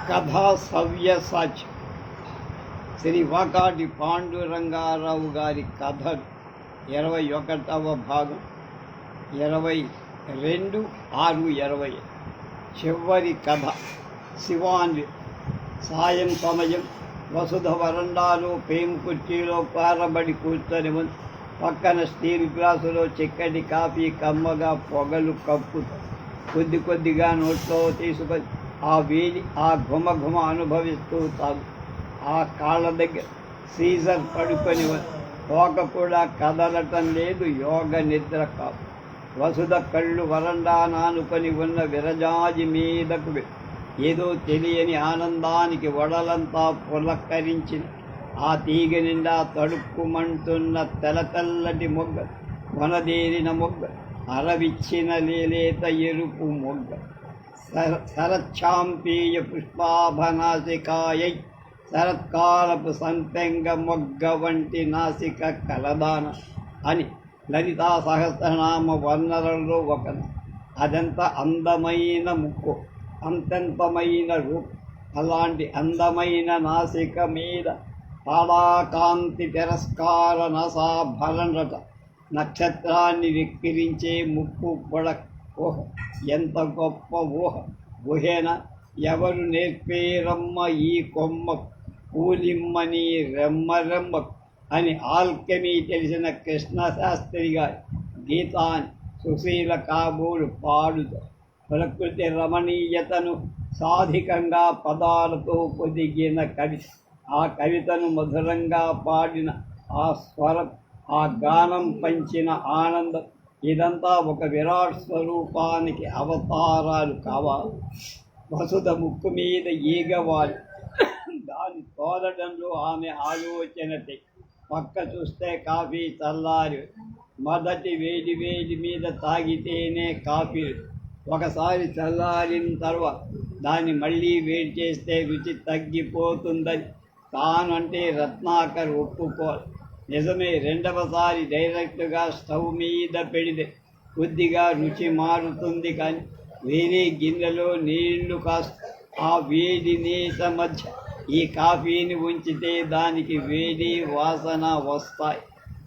కథా సవ్యసాచి శ్రీ వాకాటి పాండురంగారావు గారి కథలు 21వ భాగం 22/6/20. చివరి కథ. శివాన్వి. సాయం సమయం. వసుధ వరండాలో పేము కుర్చీలో పారబడి కూర్చొని ఉంది. పక్కన స్టీల్ గ్లాసులో చిక్కటి కాఫీ కమ్మగా పొగలు కప్పుతూ కొద్ది కొద్దిగా నోట్లో తీసుకొని ఆ వేడి ఆ ఘుమ ఘుమ అనుభవిస్తూ తాగు. ఆ కాళ్ళ దగ్గర సీజర్ పడుకొని తోక కూడా కదలటం లేదు. యోగ నిద్ర కాదు. వసుధ కళ్ళు వరండా నానుకొని ఉన్న విరజాజి మీదకు ఏదో తెలియని ఆనందానికి వడలంతా పులకరించిన ఆ తీగ నిండా తడుక్కుమంటున్న తెల్లటి మొగ్గ, వనదేరిన మొగ్గ, అరవిచ్చిన లేలేత ఎరుపు మొగ్గ, శరచ్ఛాంపీయ పుష్పాభనాసికాయై శరత్కాలపు సంపెంగ మొగ్గ వంటి నాసిక కలదాన అని లలితా సహస్రనామ వర్ణనలో ఒకటి. అదెంత అందమైన ముక్కు, అంతెంతమైన రూపం. అలాంటి అందమైన నాసిక మీద తాడాకాంతి తిరస్కార నసాభరణట నక్షత్రాన్ని వెక్కిరించే ముక్కు పొడ ఊహ. ఎంత గొప్ప ఊహ! ఊహేన ఎవరు నేర్పేరమ్మ ఈ కొమ్మ పూలిమ్మని రెమ్మ అని ఆల్కెమీ తెలిసిన కృష్ణశాస్త్రి గారి గీతాన్ని సుశీల కాబోలు పాడుతూ ప్రకృతి రమణీయతను సాధికంగా పదాలతో పొదిగిన కవిత. ఆ కవితను మధురంగా పాడిన ఆ స్వరం, ఆ గానం పంచిన ఆనందం, ఇదంతా ఒక విరాట్ స్వరూపానికి అవతారాలు కావాలి. వసుధ ముక్కు మీద ఈగవాలి. దాని తోలడంలో ఆమె ఆలోచనతే. పక్క చూస్తే కాఫీ చల్లారి. మొదటి వేడి మీద తాగితేనే కాఫీ. ఒకసారి చల్లారిన తర్వాత దాన్ని మళ్ళీ వేడి చేస్తే రుచి తగ్గిపోతుందని తానంటే రత్నాకర్ ఒప్పుకోవాలి. నిజమే. రెండవసారి డైరెక్ట్గా స్టవ్ మీద పెడితే కొద్దిగా రుచి మారుతుంది. కానీ వేరే గిన్నెలో నీళ్లు కాస్త ఆ వేడి నీట మధ్య ఈ కాఫీని ఉంచితే దానికి వేడి వాసన వస్తాయి.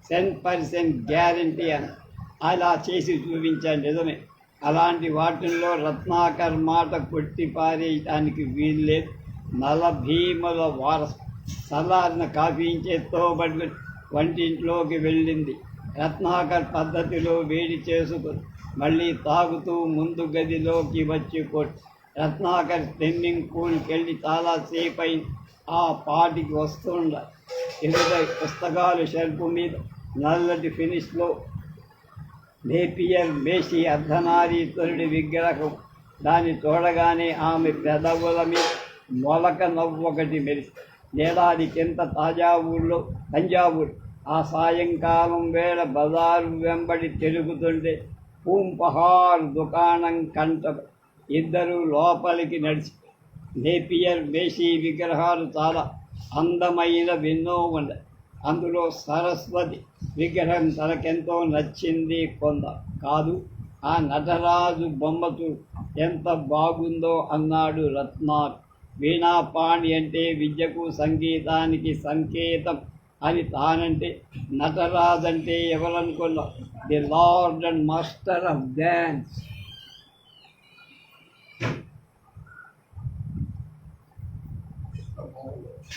100% గ్యారంటీ అని అలా చేసి చూపించాను. నిజమే. అలాంటి వాటిల్లో రత్నాకర్ మాట కొట్టి పారేయటానికి వీల్లేదు. నల భీముల వారసు. చల్లారిన కాఫీ చేత్తో పట్టుకుని వంటింట్లోకి వెళ్ళింది. రత్నాకర్ పద్ధతిలో వేడి చేసుకుని మళ్ళీ తాగుతూ ముందు గదిలోకి వచ్చి కొట్టి రత్నాకర్ స్విమ్మింగ్ పూల్కి వెళ్ళి చాలాసేపు అయింది. ఆ పాటికి వస్తుండ 20 పుస్తకాలు షెల్ఫ్ మీద నల్లటి ఫినిష్లో నేపియర్ మేషి అర్ధనారీశ్వరుడి విగ్రహం. దాన్ని చూడగానే ఆమె పెదవుల మీద మొలక నవ్వొకటి మెరిసి. ఏడాది కింద తంజావూరు ఆ సాయంకాలం వేళ బజారు వెంబడి తిరుగుతుంటే పూంపహార్ దుకాణం కంట ఇద్దరు లోపలికి నడిచి. నేపియర్ మేషి విగ్రహాలు చాలా అందమైన ఎన్నో ఉన్నాయి. అందులో సరస్వతి విగ్రహం తనకెంతో నచ్చింది. కాదు, ఆ నటరాజు బొమ్మతు ఎంత బాగుందో అన్నాడు రత్నాకర్. వీణాపాణి అంటే విద్యకు సంగీతానికి సంకేతం అని తానంటే, నటరాజ్ అంటే ఎవరనుకున్నా? The lord and master of dance.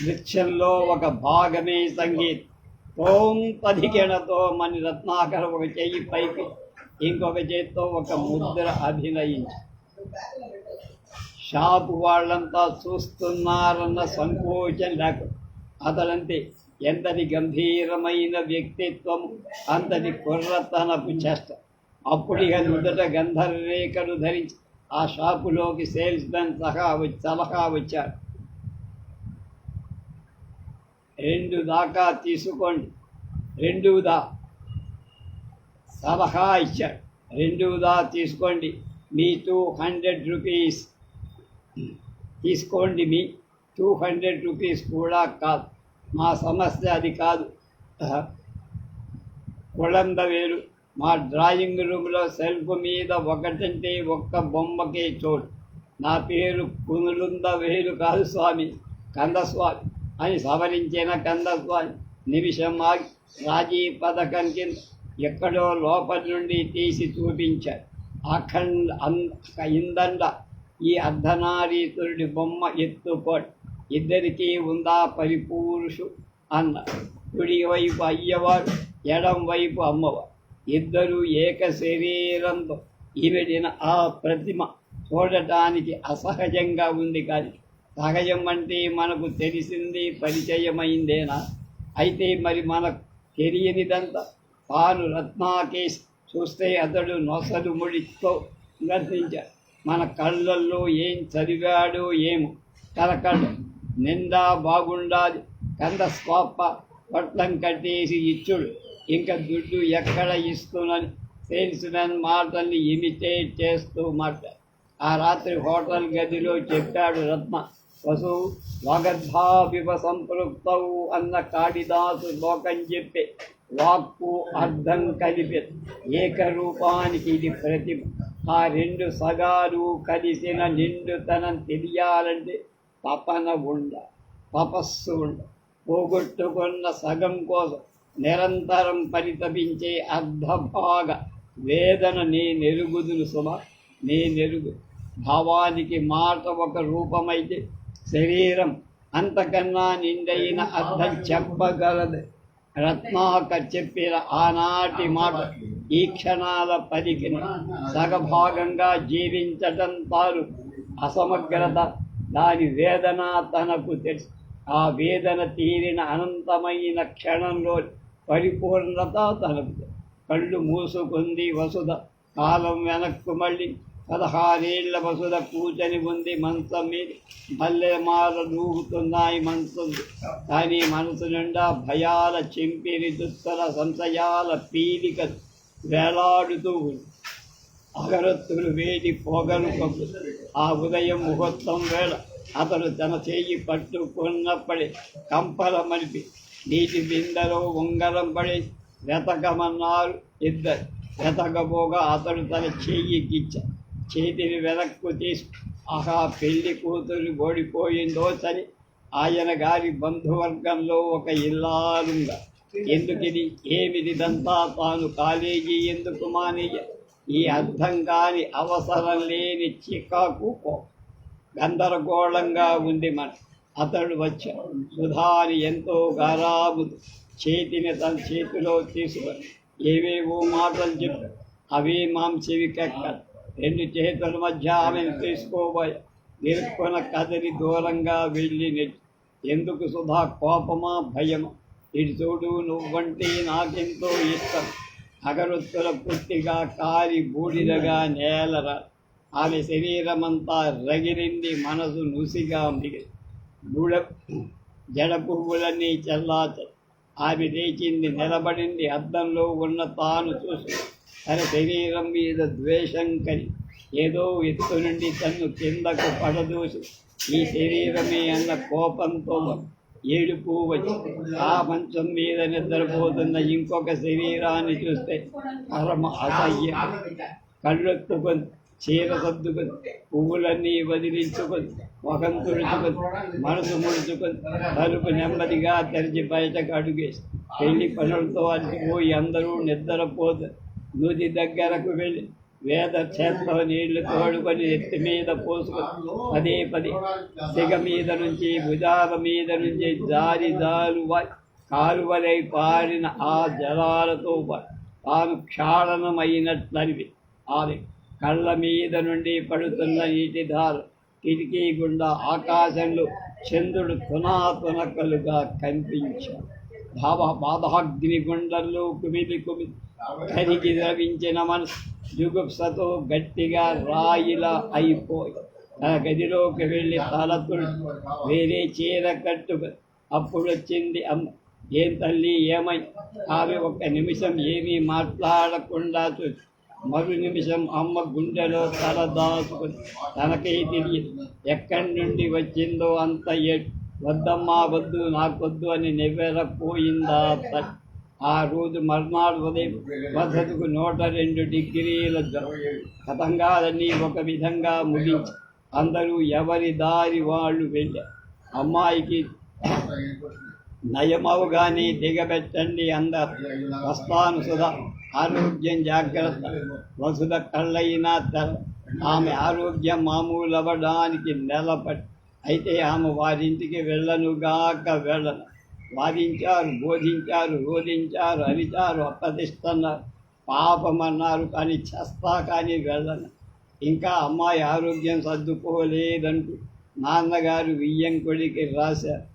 నృత్యంలో ఒక భాగమే సంగీతం. ఓం పదికెణతో మన రత్నాకర్ ఒక చెయ్యి పైకి ఇంకొక చేత్తో ఒక ముద్ర అభినయించి. షాపు వాళ్ళంతా చూస్తున్నారన్న సంకోచం లేకుండా అతడంతే. ఎంతటి గంభీరమైన వ్యక్తిత్వం, అంతటి కుర్రతనపు చేష్ట. అప్పుడిగా నుదుట గంధర్రేఖలు ధరించి ఆ షాపులోకి సేల్స్ మెన్ సలహా వచ్చాడు. 2 దాకా తీసుకోండి. 2 దా సలహా ఇచ్చాడు. 2 దా తీసుకోండి. మీ 200 రూపీస్ తీసుకోండి. మీ 200 రూపీస్ కూడా కాదు. మా సమస్య అది కాదు. కుళంద వేరు. మా డ్రాయింగ్ రూమ్లో సెల్ఫ్ మీద ఒకటంటే ఒక్క బొమ్మకే చోటు. నా పేరు కునులుంద వేలు కాదు స్వామి, కందస్వామి అని సవరించిన కందస్వామి నిమిషం ఆగి రాజీ పథకం కింద ఎక్కడో లోపల నుండి తీసి చూపించాడు. ఇందండ ఈ అర్ధనారీతుడి బొమ్మ ఎత్తుకోడు, ఇద్దరికీ ఉందా పరిపూరుషు అన్న. కుడి వైపు అయ్యవారు, ఎడం వైపు అమ్మవారు, ఇద్దరు ఏక శరీరంతో ఈమెడిన ఆ ప్రతిమ చూడటానికి అసహజంగా ఉంది. కానీ సహజం అంటే మనకు తెలిసింది, పరిచయమైందేనా? అయితే మరి మనకు తెలియనిదంతా తాను రత్నాకేశ్ చూస్తే అతడు నొసలు ముడితో గర్తించాడు. మన కళ్ళల్లో ఏం చదివాడో ఏమో. కలకళ్ళ నిండా బాగుండాలి, కంద స్వాప పట్లం కట్టేసి ఇచ్చుడు, ఇంకా దుడ్డు ఎక్కడ ఇస్తున్నని సేల్స్మెన్ మాటల్ని ఇమిటేట్ చేస్తూ మాట్లాడు. ఆ రాత్రి హోటల్ గదిలో చెప్పాడు రత్న. వసువు వాగద్భావివ సంపృక్తవు అన్న కాళిదాసు లోకం చెప్పే వాక్కు అర్థం కలిపే ఏకరూపానికి ఇది ప్రతిమ. ఆ రెండు సగాలు కలిసిన నిండుతనం తెలియాలంటే తపన ఉండ, తపస్సు ఉండ. పోగొట్టుకున్న సగం కోసం నిరంతరం పరితపించే అర్ధభాగ వేదన నేనెరుగుదును సుమ, నేనెరుగు. భావానికి మాట ఒక రూపమైతే శరీరం అంతకన్నా నిండైన అర్థం చెప్పగలదు. రత్నాకర్ చెప్పిన ఆనాటి మాట ఈ క్షణాల పలికిన సగభాగంగా జీవించటం తాను అసమగ్రత, దాని వేదన తనకు తెలుసు. ఆ వేదన తీరిన అనంతమైన క్షణంలో పరిపూర్ణత తనకు. కళ్ళు మూసుకుంది వసుధ. కాలం వెనక్కు మళ్ళీ 16 ఏళ్ల వసుధ కూర్చొని ఉంది మంచం మీద. మల్లెమాల దూగుతున్నాయి మంచం, కానీ మనసు నిండా భయాల చెంపిరి దుస్తర సంశయాల పీలికలు వేలాడుతూ ఉంది. అగరత్తులు వేడి పొగలు కప్పు. ఆ ఉదయం ముహూర్తం వేళ అతడు తన చెయ్యి పట్టుకున్నప్పుడే కంపల మలిపి నీటి బిందెలో ఉంగరం పడి వెతకమన్నారు ఇద్దరు. వెతకబోగా అతడు తన చెయ్యి గిచ్చ చేతిని వెనక్కు తీసి ఆహా పెళ్లి కూతురు ఓడిపోయిందో సరి, ఆయన గారి బంధువర్గంలో ఒక ఇల్లాలుగా. ఎందుకిది, ఏమిటిదంతా? తాను కాలేజీ ఎందుకు మానేయ? ఈ అర్థం కాని అవసరం లేని చికాకు గందరగోళంగా ఉంది మన. అతడు వచ్చాడు. సుధాని ఎంతో గారాబు చేతిని తన చేతిలో తీసుకొని ఏవేవో మాటలు చెప్పాడు. అవే మాం చెవికెక్కడు. 2 చేతుల మధ్య ఆమెను తీసుకోబోయా. నిరుక్కున కదిలి దూరంగా వెళ్ళి ఎందుకు సుధా, కోపమా భయమా? ఇటు చూడు, నువ్వంటే నాకెంతో ఇష్టం. అగరొత్తుల పూర్తిగా కారి బూడిదగా నేలరా. ఆమె శరీరమంతా రగిలింది, మనసు నుసిగా మిగిలి. జడ పువ్వులన్నీ చల్లాచ. ఆమె లేచింది, నిలబడింది. అద్దంలో ఉన్న తాను చూసి తన శరీరం మీద ద్వేషం కలి ఏదో ఎత్తు నుండి తన్ను కిందకు పడదూసి ఈ శరీరమే అన్న కోపంతో ఏడుపు వచ్చి ఆ మంచం మీద నిద్రపోతున్న ఇంకొక శరీరాన్ని చూస్తే పరమ అసహ్యం. కళ్ళెత్తుకొని చీర సర్దుకొని పువ్వులన్నీ వదిలించుకొని ముఖం తుడుచుకొని మనసు ముడుచుకొని తలుపు నెమ్మదిగా తెరిచి బయటకు అడుగేసి పెళ్లి పనులతో అలసిపోయి అందరూ నిద్రపోతారు. నూతి దగ్గరకు వెళ్ళి వేద చేత్తో నీళ్లు తోడుకొని ఎత్తి మీద పోసుకొని పదే సిగ మీద నుంచి భుజాల మీద నుంచి కాలువలై పారిన ఆ జలాలతో తాను క్షాళనమైనట్లనివి. ఆమె కళ్ళ మీద నుండి పడుతున్న నీటి ధార కిటికీ గుండా ఆకాశంలో చంద్రుడు తునాతునకలుగా కనిపించాడు. బాధాగ్ని గుండెల్లో కుమిలి కరిగి ద్రవించిన మనసు జుగుప్సతో గట్టిగా రాయిలా అయిపోయి తన గదిలోకి వెళ్ళి తలతుడు వేరే చీర కట్టుకొని అప్పుడు వచ్చింది అమ్మ. ఏం తల్లి, ఏమై? ఆమె 1 నిమిషం ఏమీ మాట్లాడకుండా చూసి మరు నిమిషం అమ్మ గుండెలో తల దాచుకొని తనకే తెలియదు ఎక్కడి నుండి వచ్చిందో అంత వద్దమ్మా వద్దు, నాకొద్దు అని నెవ్వెరపోయిందా తల్లి. ఆ రోజు మర్నాడు ఉదయం వసతుకు 102 డిగ్రీల కథంగాలన్నీ ఒక విధంగా ముగించి అందరూ ఎవరి దారి వాళ్ళు వెళ్ళారు. అమ్మాయికి నయమవుగానే దిగబెట్టండి అందరు. వస్తాను సుధ, ఆరోగ్యం జాగ్రత్త. వసుధ కళ్ళైనా తెర. ఆమె ఆరోగ్యం మామూలు అవ్వడానికి నెలపడి. అయితే ఆమె వారింటికి వెళ్ళనుగాక వెళ్ళను. వాదించారు, బోధించారు, రోధించారు, అరిచారు, అప్పదిస్తున్నారు, పాపమన్నారు. కానీ చేస్తా కానీ వెళ్ళను. ఇంకా అమ్మాయి ఆరోగ్యం సర్దుకోలేదంటూ నాన్నగారు వియ్యంకుడికి రాశారు.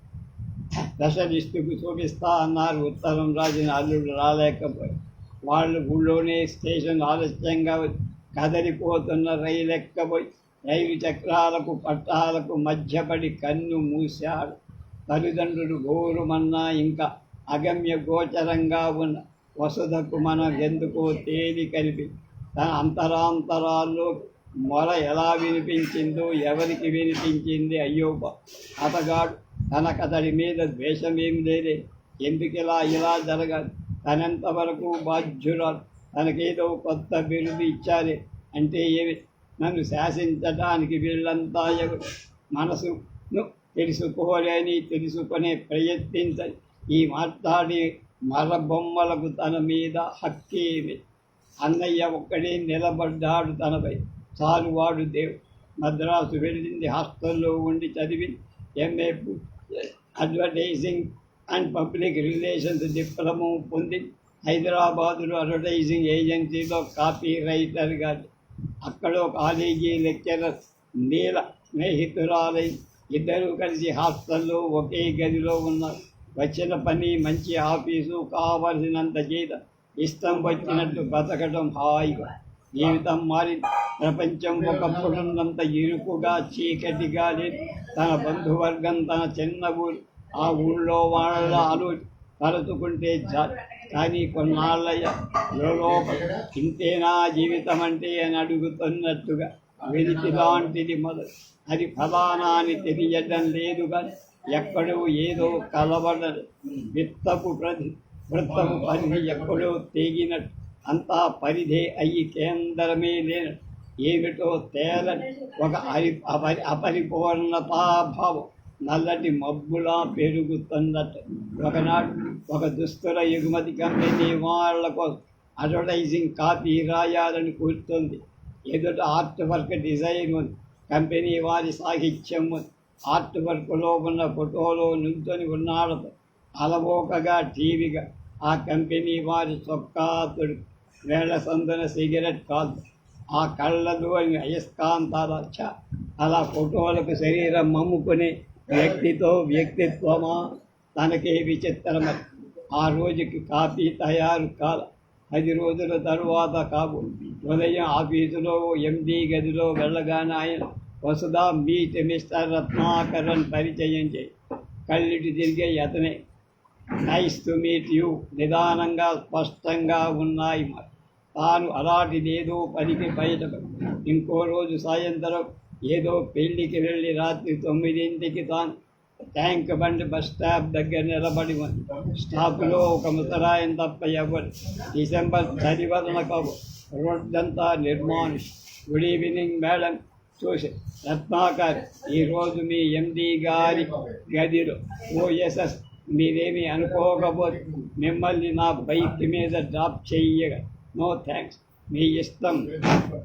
స్పెషలిస్టుకు చూపిస్తా అన్నారు. ఉత్తరం రాసిన అల్లుడు రాలేకపోయి వాళ్ళు ఊళ్ళోనే స్టేషన్ ఆలస్యంగా కదలిపోతున్న రైలు ఎక్కబోయి రైలు చక్రాలకు పట్టాలకు మధ్యపడి కన్ను మూశాడు. తల్లిదండ్రులు గోరుమన్నా ఇంకా అగమ్య గోచరంగా ఉన్న వసుధకు మనం ఎందుకో తేలికనిపి తన అంతరాంతరాల్లో మొర ఎలా వినిపించిందో ఎవరికి వినిపించింది. అయ్యో అతగాడు తనకతడి మీద ద్వేషమేం లేదే, ఎందుకు ఇలా జరగాలి, తనంతవరకు బాధ్యురాలు, తనకేదో కొత్త బిరుదు ఇచ్చారే అంటే ఏమి, నన్ను శాసించడానికి వీళ్ళంతా ఎవరు, మనసును తెలుసుకోలేని తెలుసుకునే ప్రయత్నించని ఈ మాట్లాడి మరబొమ్మలకు తన మీద హక్కేమి. అన్నయ్య ఒక్కడే నిలబడ్డాడు తనపై. చాలు వాడు దేవుడు. మద్రాసు వెళ్ళింది, హాస్టల్లో ఉండి చదివింది. MA advertising and public relations diploma పొంది హైదరాబాదులో అడ్వర్టైజింగ్ ఏజెన్సీలో కాపీ రైటర్గా, అక్కడో కాలేజీ లెక్చరర్ నీల స్నేహితురాలై ఇద్దరూ కలిసి హాస్టల్లో ఒకే గదిలో ఉన్నారు. వచ్చిన పని మంచి ఆఫీసు, కావలసినంత జీతం, ఇష్టం వచ్చినట్టు బతకడం హాయిగా. జీవితం మారి ప్రపంచం ఒకప్పుడున్నంత ఇరుకుగా చీకటిగా లేదు. తన బంధువర్గం, తన చిన్న ఊరు, ఆ ఊళ్ళో వాళ్ళ తలుచుకుంటే కానీ కొన్నాళ్ళయ్య లోపల ఇంతేనా జీవితం అంటే అని అడుగుతున్నట్టుగా వెలితి లాంటిది మొదలు. అది ఫలానా అని తెలియడం లేదు కానీ ఎక్కడో ఏదో కలబడదు. వృత్తపు పరిధి ఎక్కడో తెగినట్టు, అంతా పరిధే అయ్యి కేంద్రమే లేనట్టు, ఏమిటో తేలని ఒక అపరిపూర్ణతాభావం నల్లటి మబ్బులా పెరుగుతున్నట్టు. ఒకనాడు ఒక దుస్తుల ఎగుమతి కంపెనీ వాళ్ళ కోసం అడ్వర్టైజింగ్ కాపీ రాయాలని కూర్చుంది. ఎదుట ఆర్ట్ వర్క్ డిజైన్ ఉంది, కంపెనీ వారి సాహిత్యం ఉంది. ఆర్ట్ వర్క్లో ఉన్న ఫోటోలో నుంచొని ఉన్నాడు అలవోకగా టీవీగా ఆ కంపెనీ వారి చొక్కాతుడు, వేళ సందున సిగరెట్ కాదు, ఆ కళ్ళలో అయస్కాంతాల అలా ఫోటోలకు శరీరం మమ్ముకునే వ్యక్తిత్వమా తనకే విచిత్రమ. ఆ రోజుకి కాపీ తయారు కాల. 10 రోజుల తరువాత కాబు ఉదయం ఆఫీసులో ఎండీ గదిలో వెళ్ళగానే ఆయన వసుధ మీట్ మిస్టర్ రత్నాకరన్ పరిచయం చేయి. కళ్ళిటి తిరిగే అతనే. Nice to meet you. నిదానంగా స్పష్టంగా ఉన్నాయి మాట. తాను అలాంటిదేదో పనికి బయటపడి ఇంకో రోజు సాయంత్రం ఏదో పెళ్లికి వెళ్ళి రాత్రి 9ంటికి తాను ట్యాంక్ బండి బస్ స్టాప్ దగ్గర నిలబడి ఉంది. స్టాప్లో ఒక ముసరాయం తప్ప ఎవరు. డిసెంబర్ చలివలన కావు. రోడ్డంతా నిర్మానుష్. Good evening madam. చూసి రత్నాకర్, ఈరోజు మీ ఎండీ గారి గదిలో ఓఎస్ఎస్ మీరేమీ అనుకోకపోతే మిమ్మల్ని నా బైక్ మీద డ్రాప్ చెయ్యగా. నో థ్యాంక్స్, మీ ఇష్టం,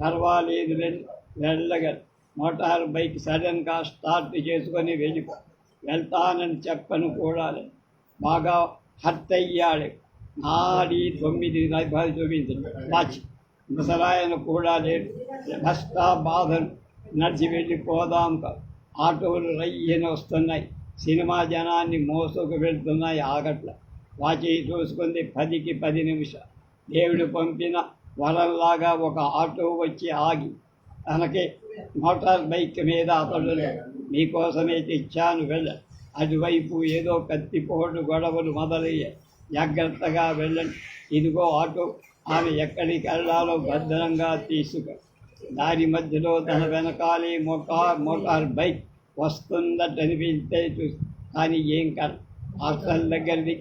పర్వాలేదు వెళ్ళగలరు. మోటార్ బైక్ సడన్గా స్టార్ట్ చేసుకొని వెళ్తానని చెప్పను కూడా బాగా హర్ట్ అయ్యాడు. నాడి 9 చూపించండి వాచ్. ముసలాయన కూడా లేడు. బస్ స్టాప్ బాధను నడిచి వెళ్ళిపోదాం. ఆటోలు రయ్యని వస్తున్నాయి. సినిమా జనాన్ని మోసుకు వెళ్తున్నాయి. ఆగట్ల. వాచి చూసుకుంది 10కి 10 నిమిషాలు. దేవుడు పంపిన వరంలాగా ఒక ఆటో వచ్చి ఆగి తనకి మోటార్ బైక్ మీద అతడు మీకోసమే తెచ్చాను వెళ్ళ. అటువైపు ఏదో కత్తిపోటు గొడవలు మొదలయ్యాయి. జాగ్రత్తగా వెళ్ళండి. ఇదిగో ఆటో. ఆమె ఎక్కడికి వెళ్ళాలో భద్రంగా తీసుకు. దారి మధ్యలో తన వెనకాలే మోటార్ బైక్ వస్తుందట అనిపిస్తే చూసి కానీ ఏం కాదు. హాస్టల్ దగ్గరది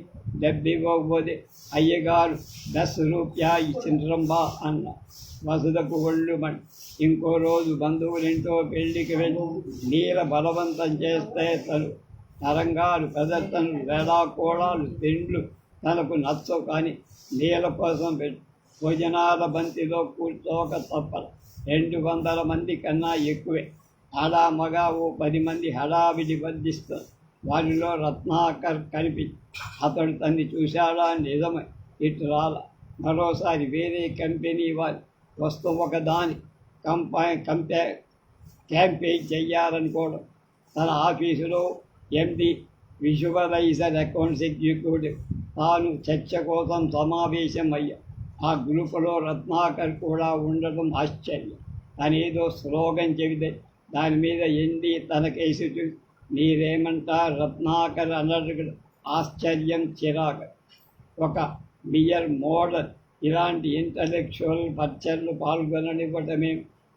డబ్బు ఇవ్వకపోతే అయ్యగారు 10 రూపాయలు ఇచ్చిండ్రంబా అన్న. వసుదకు ఒళ్ళు మండి ఇంకో రోజు బంధువులింటో పెళ్లికి వెళ్ళి నీల బలవంతం చేస్తే తను తరంగాలు ప్రదర్శనలు వేళాకోళాలు తిండ్లు తనకు నచ్చవు. కానీ నీల కోసం భోజనాల బంతిలో కూర్చోక తప్పదు. 200 మంది కన్నా ఎక్కువే. ఆడా మగ ఓ 10 మంది హడావిడి వర్ధిస్తారు. వారిలో రత్నాకర్ కనిపించి అతడు తన్ని చూశాడా? నిజమే, ఇటు రాల. మరోసారి వేరే కంపెనీ వారి వస్తువు ఒకదాని క్యాంపెయిన్ చెయ్యాలనుకోవడం. తన ఆఫీసులో ఎండి విజువలైజర్ అకౌంట్స్ ఎగ్జిక్యూటివ్ తాను చర్చ కోసం సమావేశం అయ్యా. ఆ గ్రూపులో రత్నాకర్ కూడా ఉండడం ఆశ్చర్యం. తనేదో స్లోగన్ చెబితే దాని మీద ఎండి తనకేసి చూసి మీరేమంటారు రత్నాకర్ అన్నట్టు ఆశ్చర్యం, చిరాకు. ఒక బియర్ మోడల్ ఇలాంటి ఇంటలెక్చువల్ పర్చర్లు పాల్గొననివ్వటమే.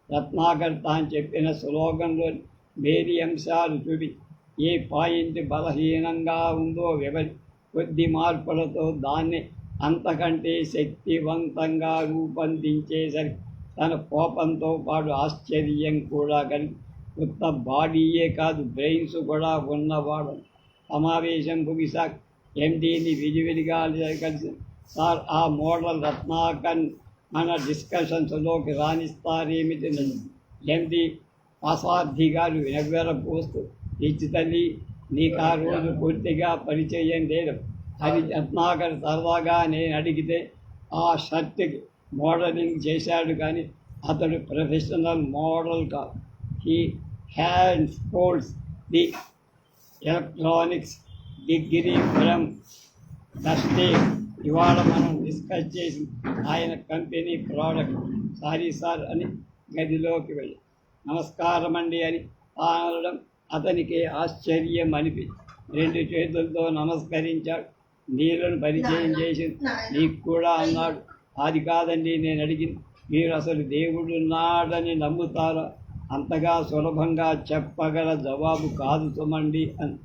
రత్నాకర్ తాను చెప్పిన స్లోగన్లో వేరే అంశాలు చూపి ఏ పాయింట్ బలహీనంగా ఉందో వివరి కొద్ది మార్పులతో దాన్ని అంతకంటే శక్తివంతంగా రూపొందించేసరికి తన కోపంతో పాటు ఆశ్చర్యం కూడా కలిగి కొత్త బాడీయే కాదు బ్రెయిన్స్ కూడా ఉన్నవాడు. సమావేశం ముగిసాక ఎండీని విడివిడిగా కలిసి సార్ ఆ మోడల్ రత్నాకర్ మన డిస్కషన్స్లోకి రాణిస్తారేమిటి? ఎండి పాసార్థి గారు ఎవ్వరపోస్తూ ఇచ్చి తల్లి నీకు ఆ రోజు పూర్తిగా పరిచయం లేదు. అది రత్నాకర్ సరదాగా నేను అడిగితే ఆ షర్ట్కి మోడలింగ్ చేశాడు కానీ అతడు ప్రొఫెషనల్ మోడల్ కాదు. He hands holds the electronics degree from the state. ఇవాళ మనం డిస్కస్ చేసి ఆయన కంపెనీ ప్రోడక్ట్. సారీ సార్ అని గదిలోకి వెళ్ళి నమస్కారం అండి అని అనడం అతనికి ఆశ్చర్యం అనిపించి 2 చేతులతో నమస్కరించాడు. నీళ్ళను పరిచయం చేసి నీకు కూడా అన్నాడు. అది కాదండి నేను అడిగింది, మీరు అసలు దేవుడున్నాడని నమ్ముతారా? అంతగా సులభంగా చెప్పగల జవాబు కాదు సుమండి అని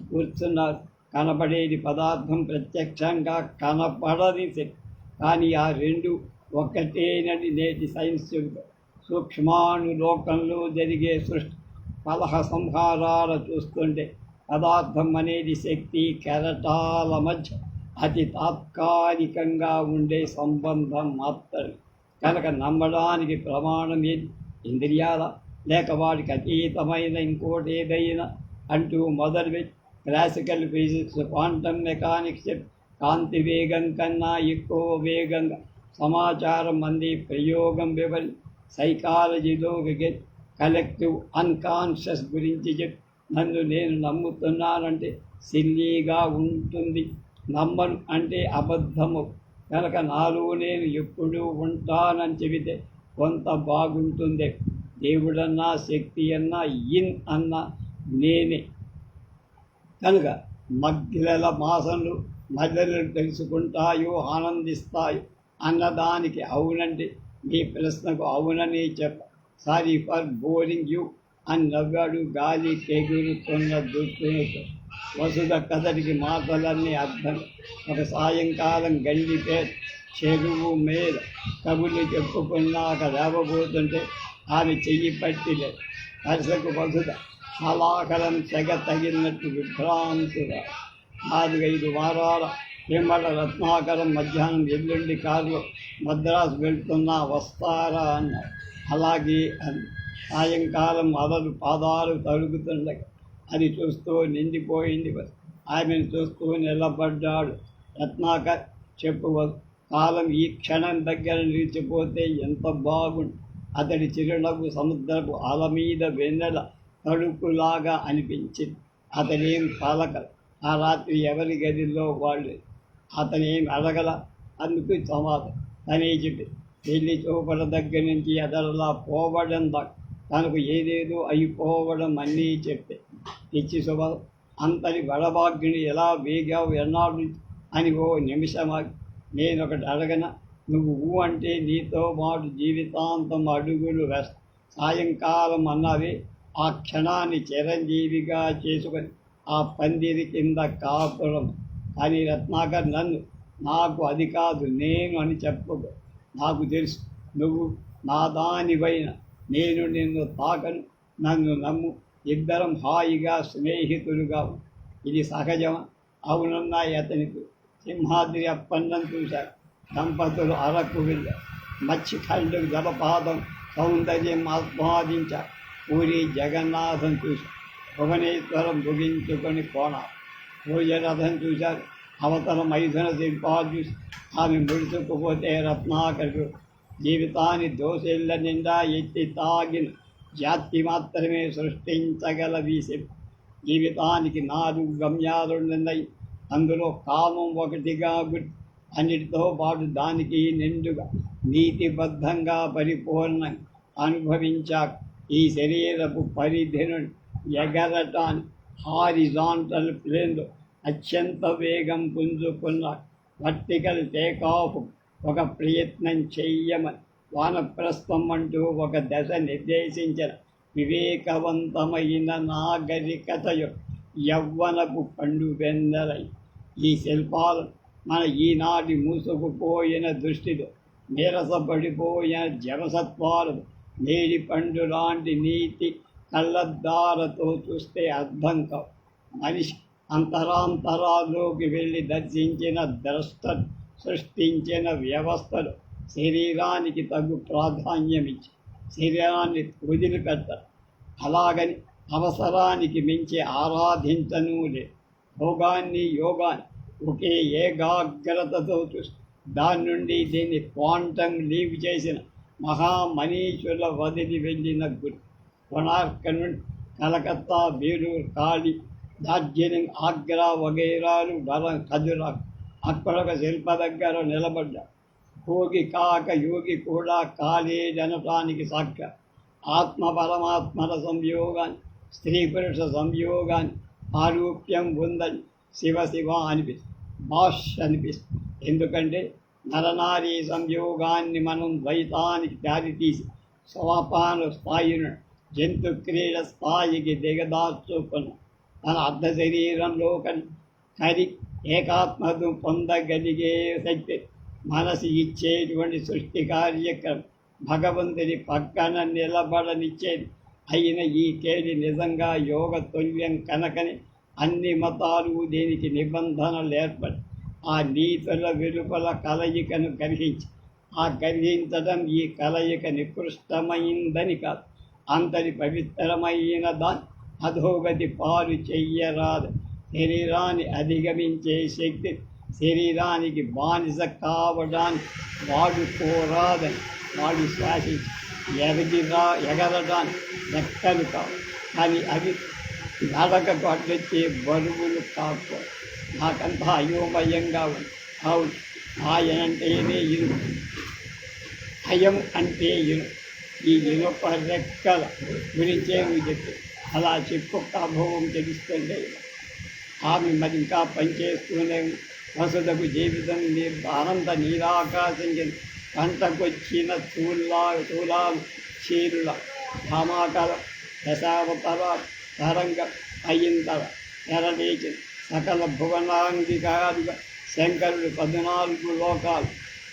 కూర్చున్నారు. కనపడేది పదార్థం ప్రత్యక్షంగా కనపడని శక్తి. కానీ ఆ రెండు ఒక్కటేనని నేటి సైన్స్ చెబుతారు. సూక్ష్మాణులోకంలో జరిగే సృష్టి కలహ సంహారాలు చూస్తుంటే పదార్థం అనేది శక్తి కెరటాల మధ్య అతి తాత్కాలికంగా ఉండే సంబంధం మాత్రమే. కనుక నమ్మడానికి ప్రమాణం ఏది? ఇంద్రియాల లేక వాడికి అతీతమైన ఇంకోటి ఏదైనా అంటూ మొదలుపెట్టి క్లాసికల్ ఫిజిక్స్, క్వాంటమ్ మెకానిక్స్ కాంతి వేగం కన్నా ఎక్కువ వేగంగా సమాచారం అంది ప్రయోగం వివరి సైకాలజీలో కలెక్టివ్ అన్కాన్షియస్ గురించి చెప్పి నన్ను నేను నమ్ముతున్నానంటే సిల్లీగా ఉంటుంది. నమ్మను అంటే అబద్ధము. కనుక నాలో నేను ఎప్పుడూ ఉంటానని చెబితే కొంత బాగుంటుంది. దేవుడన్నా శక్తి అన్నా ఇన్ అన్నా నేనే. కనుక మగ్గిల మాసంలో మహిళలు తెలుసుకుంటాయో ఆనందిస్తాయో అన్నదానికి అవునంటే మీ ప్రశ్నకు అవునని చెప్ప. సారీ ఫర్ బోరింగ్ యూ అని నవ్వాడు గాలి ఎగురుతున్న దుస్తులతో. వసుధ కథడికి మాటలన్నీ అర్థం. ఒక సాయంకాలం గండిపే చెరువు మీద కబుర్లు చెప్పుకున్నాక లేవబోతుంటే ఆమె చెయ్యి పట్టిలేదు. వరుసకు వసుధ హలాకలం తెగ తగిలినట్టు విభ్రాంతుగా. 4-5 వారాల పిమ్మట రత్నాకరం మధ్యాహ్నం ఎల్లుండి కారులో మద్రాసు వెళ్తున్నా వస్తారా అన్నారు. అలాగే అని. సాయంకాలం అలలు పాదాలు తడుగుతుండగా అది చూస్తూ నిండిపోయింది. ఆమెను చూస్తూ నిలబడ్డాడు రత్నాకర్. చెప్పువచ్చు కాలం ఈ క్షణం దగ్గర నిలిచిపోతే ఎంత బాగుండు. అతడి చిరునవ్వు సముద్రపు అల మీద వెన్నెల తడుపులాగా అనిపించింది. అతనేం పలకల. ఆ రాత్రి ఎవరి గదిలో వాళ్ళు. అతనేం అడగల. అందుకు సమాధానం తనే చెప్పి పెళ్లి చూపల దగ్గర నుంచి ఎదరలా పోవడం దాకా తనకు ఏదేదో అయిపోవడం అన్నీ చెప్పే ఇచ్చి శుభ అంతని వడభాగ్యుని ఎలా వేగావు ఎన్నాడు అని ఓ నిమిషమాగి నేనొకటి అడగన. నువ్వు ఊ అంటే నీతో మాటు జీవితాంతం అడుగులు వేస్తా. సాయంకాలం అన్నవే ఆ క్షణాన్ని చిరంజీవిగా చేసుకొని ఆ పందిరి కింద కాపురం కానీ రత్నాకర్ నన్ను నాకు అది కాదు నేను అని చెప్పకు. నాకు తెలుసు నువ్వు నా దానివైన నేను నిన్ను తాకను, నన్ను నమ్ము, ఇద్దరం హాయిగా స్నేహితులుగా. ఇది సహజమా? అవునన్నాయి అతనికి. సింహాద్రి అప్పన్నం చూశారు. దంపతులు అరకు వెళ్ళారు. మచ్చిఖండు జలపాతం సౌందర్యం ఆస్వాదించారు. పూరి జగన్నాథం చూశారు. భువనేశ్వరం ముగించుకొని కోణారు. భోజరథం చూశారు. అవతల మైథున శిల్పాలు చూసి ఆమె ముడుచుకుపోతే రత్నాకరుడు జీవితాన్ని దోసెళ్ళ నిండా ఎత్తి తాగిన జాతి మాత్రమే సృష్టించగల వీసెం. జీవితానికి 4 గమ్యాలున్నాయి. అందులో కామం ఒకటిగా గుర్తు. అన్నిటితో పాటు దానికి నిండుగా నీతిబద్ధంగా పరిపూర్ణంగా అనుభవించాక ఈ శరీరపు పరిధి నుండి ఎగరటాన్ని హారిజాంటల్ ప్లేన్లో అత్యంత వేగం పుంజుకున్న వర్టికల్ టేకాఫ్ ఒక ప్రయత్నం చెయ్యమని వానప్రస్థం అంటూ ఒక దశ నిర్దేశించిన వివేకవంతమైన నాగరికత యొక్క యవ్వనపు పండు వెందలై ఈ శిల్పాలు మన ఈనాటి మూసుకుపోయిన దృష్టిలో నీరసపడిపోయిన జవసత్వాలు నేడి పండు లాంటి నీతి కళ్ళద్దారతో చూస్తే అర్థం కావు. మనిషి అంతరాంతరాల్లోకి వెళ్ళి దర్శించిన ద్రష్ట సృష్టించిన వ్యవస్థలు శరీరానికి తగు ప్రాధాన్యమిచ్చి శరీరాన్ని వదిలిపెట్టరు. అలాగని అవసరానికి మించి ఆరాధించనూ లేదు. భోగాన్ని యోగాన్ని ఒకే ఏకాగ్రతతో చూసి దాని నుండి దీన్ని క్వాంటం లీవ్ చేసిన మహామనీషుల వదిలి వెళ్ళిన గురి. కొనార్క్ నుండి కలకత్తా, బేలూరు, కాళీ, డార్జిలింగ్, ఆగ్రా వగైరాలు ఖజురా అక్కడొక శిల్ప దగ్గర నిలబడ్డా. భోగి కాక యోగి కూడా కాలేదనటానికి సాక్ష. ఆత్మ పరమాత్మల సంయోగాన్ని, స్త్రీ పురుష సంయోగాన్ని ఆరూప్యం ఉందని శివ శివ అనిపిస్తుంది, భాష్ అనిపిస్తుంది. ఎందుకంటే నరనారీ సంయోగాన్ని మనం ద్వైతానికి దారితీసి స్వపాన స్థాయి నుండి జంతు క్రీడ స్థాయికి దిగదార్చుకున్న తన అర్ధ శరీరంలో కరి ఏకాత్మను పొందగలిగే శక్తి మనసు ఇచ్చేటువంటి సృష్టి కార్యక్రమం భగవంతుని పక్కన నిలబడనిచ్చేది అయిన ఈ కేడి నిజంగా యోగ తుల్యం కనుకని అన్ని మతాలు దీనికి నిబంధనలు ఏర్పడి ఆ నీతుల వెలుపల కలయికను గ్రహించి ఆ గ్రహించడం ఈ కలయిక నికృష్టమైందని కాదు, అంతటి పవిత్రమైన దాన్ని అధోగతి పాలు చెయ్యరాదు. శరీరాన్ని అధిగమించే శక్తి శరీరానికి బానిస కావడానికి వాడుకోరాదని వాడు శ్వాసించి ఎగరడానికి రెక్కలు కావు, కానీ అవి నడకకు అడ్డొచ్చే బరువులు కాకు. నాకంతా అయోమయంగా ఉంది. అవును, ఆయన అంటేనే ఇను, అయం అంటే ఇను. ఈ ఇనుప రెక్కల గురించే నువ్వు చెప్పి అలా చెప్పుక అనుభవం తెలుస్తుంటే ఆమె మరి ఇంకా పనిచేస్తూనే వసుదకు జీవితం అనంత నీరాకాశం కంటకొచ్చిన చూలాలు చీరుల ధామాకల దశావతర తరంగ అయ్యింతర తెరలేచిన సకల భువనాంగికారుగా శంకరుడు 14 లోకాలు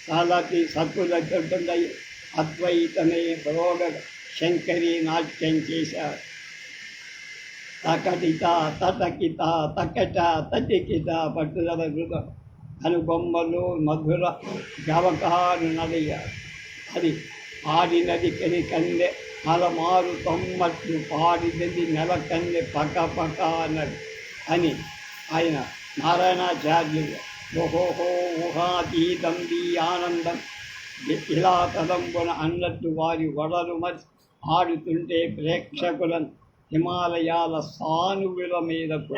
సాలతి సత్తులై అద్వైతమే రోగ శంకరీ నాట్యం చేశారు. తకటిత తటకిత తకట తటికిత పట్టుదల హృద కనుబొమ్మలు మధుర గవకాలు నడియారు. అది ఆడినది కని కందె అలమారు తొమ్మట్లు పాడినది నెల కందె పక పక అన్నది అని ఆయన నారాయణాచార్యులు ఓహోహో ఊహాతీతం ఈ ఆనందం ఇలా తదంబున అన్నట్టు వారి వడలు మరి ఆడుతుంటే ప్రేక్షకులను హిమాలయాల సానువుల మీదకు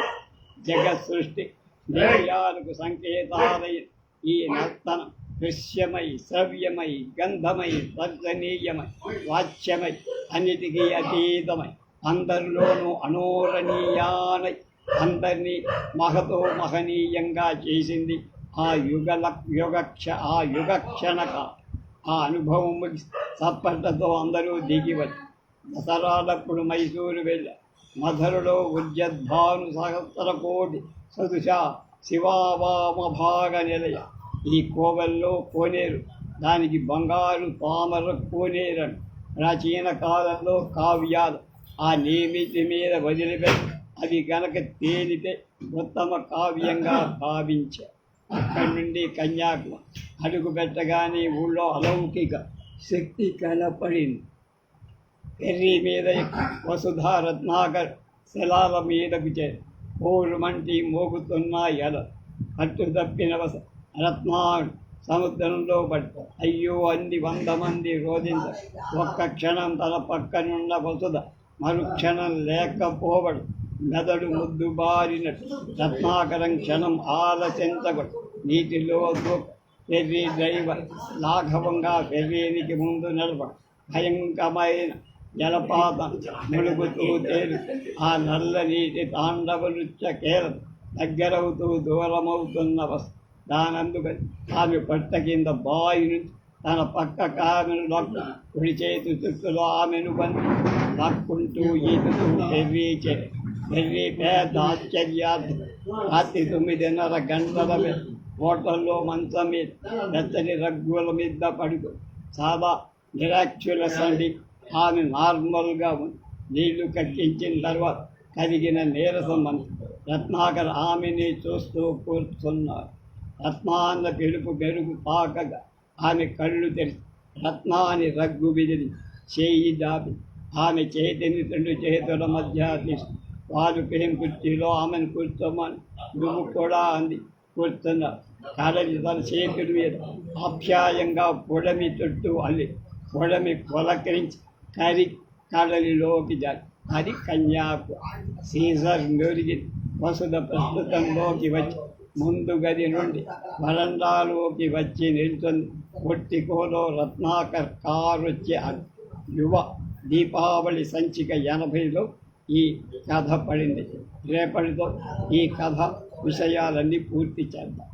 జగత్ సృష్టి దేయాలకు సంకేతాలయ ఈ నర్తనం దృశ్యమై శ్రవ్యమై గంధమై దర్శనీయమై వాచ్యమై అన్నిటికీ అతీతమై అందరిలోనూ అనోరణీయానై అందరినీ మహనీయంగా చేసింది ఆ యుగక్షణక. ఆ అనుభవం సప్పట్లతో అందరూ దిగివచ్చు. దసరాలప్పుడు మైసూరు వెళ్ళ మధురలో ఉజ్జద్భాను 1,000,000 సదుష శివావామభాగ నిలయ. ఈ కోవెల్లో కోనేరు, దానికి బంగారు తామర కోనేరను. ప్రాచీన కాలంలో కావ్యాలు ఆ నియమితి మీద వదిలిపెట్టి అవి గనక తేలితే ఉత్తమ కావ్యంగా భావించారు. అక్కడి నుండి కన్యాకుమారి అడుగు పెట్టగానే ఊళ్ళో అలౌకిక శక్తి కనపడింది. పెర్రి మీద వసుధా రత్నాకర్ శిలాల మీదకు చేరి కోరుమంటి మోగుతున్న ఎల పట్టు తప్పిన రత్నా సముద్రంలో పడతారు. అయ్యో అంది 100 మంది రోధించ. ఒక్క క్షణం తన పక్కనున్న వసుధ మరుక్షణం లేకపోవడు. మెదడు ముద్దుబారినట్టు రత్నాకరం క్షణం ఆలసించబడు. నీటిలో ఫెర్రీ డ్రైవర్ లాఘవంగా ఫెర్రీనికి ముందు నడపడు. భయంకరమైన జలపాతం ములుగుతూ తేలు ఆ నల్ల నీటి తాండవ నృత్య కేరం దగ్గరవుతూ దూరమవుతున్న వస్తు. దానందుకని ఆమె పట్ట కింద బావి నుంచి తన పక్క కామెను లాక్కు కుడి చేతి చుట్టూలో ఆమెను బంది లాక్కుంటూ ఈదుతూ ఫెర్రీ పెద్ద ఆశ్చర్యార్థం. రాత్రి 9:30 గంటల మీద హోటల్లో మంచం మీద వెచ్చని రగ్గుల మీద పడుకో చాలా నిరాక్చులస్ అండి. ఆమె నార్మల్గా ఉంది. నీళ్లు కక్కించిన తర్వాత కరిగిన నీరసం అని రత్నాకర్ ఆమెని చూస్తూ కూర్చున్నారు. రత్నాన్న పిలుపు మెరుగు తాకగా ఆమె కళ్ళు తెరిచి రత్నాన్ని రగ్గు విదిలి చేయి దాపి ఆమె చేతిని 2 చేతుల మధ్య తీసి వారు పేం కుర్చీలో ఆమెను కూర్చోమని నువ్వు కూడా అంది. కూర్చున్నారు. కడలి తన చేతుల మీద ఆప్యాయంగా పొడమి చుట్టూ అల్లి పొడమి పులకరించి కడలిలోకి జారి. అది కన్యాకుమారి. సీజర్ మెరుగి వసుధ ప్రస్తుతంలోకి వచ్చి ముందు గది నుండి వరండాలోకి వచ్చి నిల్చుంది. పొట్టికోలో రత్నాకర్ కారొచ్చి యువ దీపావళి సంచిక 80లో ఈ కథ పడింది. రేపటితో ఈ కథ విషయాలన్నీ పూర్తి చేద్దాం.